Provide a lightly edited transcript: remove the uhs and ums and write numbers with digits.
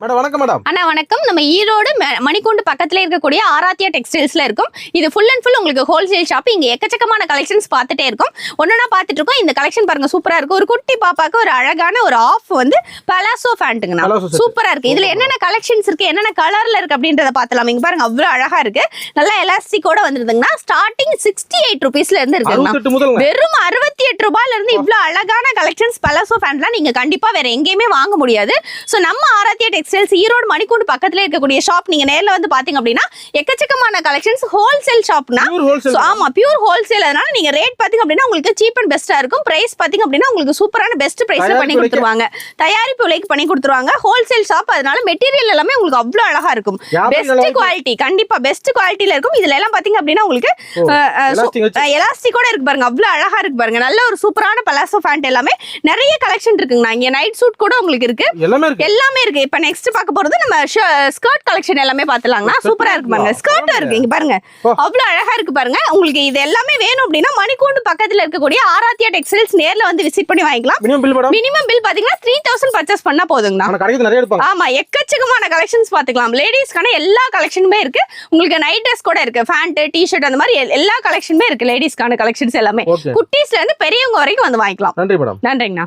Madam வணக்கம் madam. அண்ணா வணக்கம். நம்ம ஈரோடு மணிக்கூண்டு பக்கத்துல இருக்கக்கூடிய ஆராத்தியா டெக்ஸ்டைல்ஸ்ல இருக்கும். இது ஃபுல் அண்ட் ஃபுல் உங்களுக்கு ஹோல்சேல் ஷாப். இங்க எக்கச்சக்கமான கலெக்ஷன்ஸ் பார்த்துட்டே இருக்கும். ஒன்னொன்னா பார்த்துட்டு இருக்கோம். இந்த கலெக்ஷன் பாருங்க சூப்பரா இருக்கு. ஒரு குட்டி பாப்பாக்கு ஒரு அழகான ஒரு ஆஃப் வந்து பலாசோ ஃபேண்ட்டுங்கண்ணா. சூப்பரா இருக்கு. இதுல என்னென்ன கலெக்ஷன்ஸ் இருக்கு, என்னென்ன கலர்ல இருக்கு அப்படின்றத பார்த்தலாம். இங்க பாருங்க அவ்வளவு அழகா இருக்கு. நல்லா எலாஸ்டிக்கோட வந்துருதுங்கண்ணா. ஸ்டார்டிங் 68 ருபீஸ்ல இருந்து இருக்குங்கண்ணா. வெறும் 68 ரூபாயில இருந்து இவ்வளவு அழகான கலெக்ஷன்ஸ் பலாசோ ஃபேண்ட்லாம் நீங்க கண்டிப்பா வேற எங்கேயுமே வாங்க முடியாது. சோ நம்ம ஆராத்தியா டெக்ஸ்டைல்ஸ் ஈரோடு மணிக்கூண்டு பக்கத்துல இருக்கக்கூடிய ஷாப் நீங்க நேர்ல வந்து பாத்தீங்க அப்படின்னா எக்கச்சக்கமான கலெக்ஷன்ஸ் ஹோல்சேல் ஷாப்னா. ஆமா பியூர் ஹோல்சேல். அதனால நீங்க ரேட் பாத்தீங்க அப்படின்னா உங்களுக்கு சீப் அண்ட் பெஸ்டா இருக்கும். பிரைஸ் பாத்தீங்க அப்படின்னா உங்களுக்கு சூப்பரான பெஸ்ட் பிரைஸ்ல பண்ணி கொடுத்துருவாங்க. தயாரிப்பு விலைக்கு பண்ணி கொடுத்துருவாங்க. Wholesale shop. அதனால மெட்டீரியல் எல்லாமே உங்களுக்கு அவ்வளவு அழகா இருக்கும். பெஸ்ட் குவாலிட்டி, கண்டிப்பா பெஸ்ட் குவாலிட்டில இருக்கும். இதுல எல்லாம் பாத்தீங்க அப்படின்னா உங்களுக்கு எலாஸ்டிக்கோட இருக்கு பாருங்க. அவ்வளவு அழகா இருக்கு பாருங்க. நல்ல ஒரு சூப்பரான பலாசோ பேண்ட் எல்லாமே நிறைய கலெக்ஷன் இருக்குங்க. இங்க நைட் சூட் கூட உங்களுக்கு இருக்கு. எல்லாமே இருக்கு. இப்ப நெக்ஸ்ட் பார்க்க போறது நம்ம ஸ்கர்ட் கலெக்ஷன் எல்லாமே பாத்தலாம்னா சூப்பரா இருக்கு பாருங்க. ஸ்கர்ட் இருக்கு இங்க பாருங்க. அவ்வளவு அழகா இருக்கு பாருங்க. உங்களுக்கு இது எல்லாமே வேணும் அப்படின்னா மணிக்கூண்டு பக்கத்துல இருக்கக்கூடிய ஆராத்தியா டெக்ஸ்டைல்ஸ் நேர்ல வந்து விசிட் பண்ணி வாங்கிக்கலாம். மினிமம் பில் பாத்தீங்கன்னா 3000 பர்ச்சேஸ் பண்ணா போதுங்கண்ணா. ஆமா எக்கச்சக்கமான கலெக்ஷன்ஸ் பாத்துக்கலாம். லேடிஸ்க்கான எல்லா கலெக்ஷனுமே இருக்கு. உங்களுக்கு நைட் ட்ரெஸ் கூட இருக்கு. பேண்ட், டி-ஷர்ட் அந்த மாதிரி எல்லா கலெக்ஷனுமே இருக்கு. லேடிஸ்க்கான கலெக்ஷன்ஸ் எல்லாமே குட்டீஸ்ல இருந்து பெரியவங்க வரைக்கும் வந்து வாங்கிக்கலாம். நன்றிங்கண்ணா.